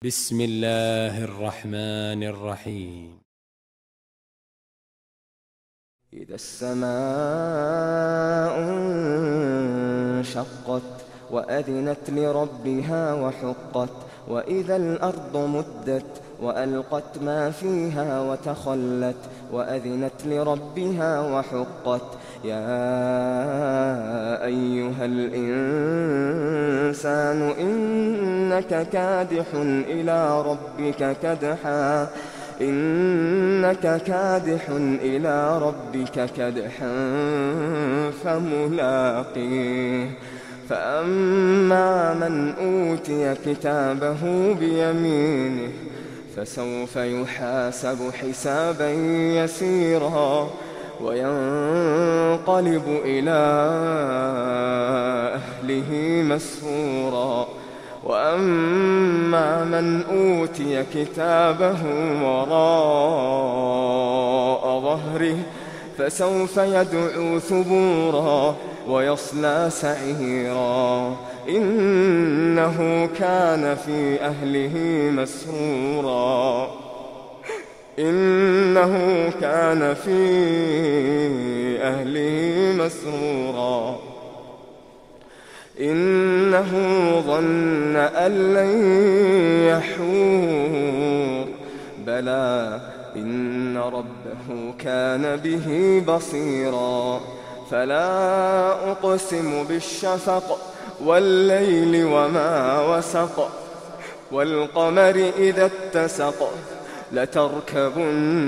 بسم الله الرحمن الرحيم. إذا السماء انشقت وأذنت لربها وحقت، وإذا الأرض مدت وألقت ما فيها وتخلت وأذنت لربها وحقت. يا أيها الإنسان إنك كادح إلى ربك كدحا فملاقيه. فأما من أوتي كتابه بيمينه فسوف يحاسب حسابا يسيرا وينقلب إلى أهله مسرورا. وأما من أوتي كتابه وراء ظهره فسوف يدعو ثبورا ويصلى سعيرا. إنه كان في أهله مسرورا إنه ظن أن لن يحور. بلى إن ربه كان به بصيرا. فلا أقسم بالشفق والليل وما وسق، والقمر إذا اتسق، لتركبن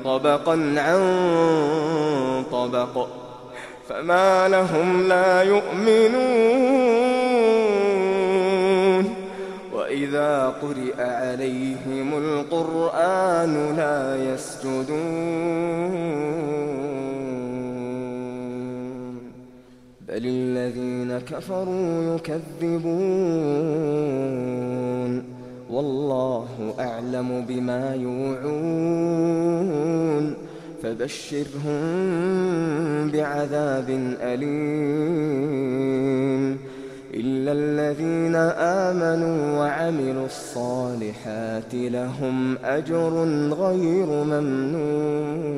طبقا عن طبق. فما لهم لا يؤمنون وإذا قرئ عليهم القرآن لا يسجدون بل الذين كفروا يكذبون والله أعلم بما يوعون. فبشرهم بعذاب أليم إلا الذين آمنوا وعملوا الصالحات لهم أجر غير ممنون.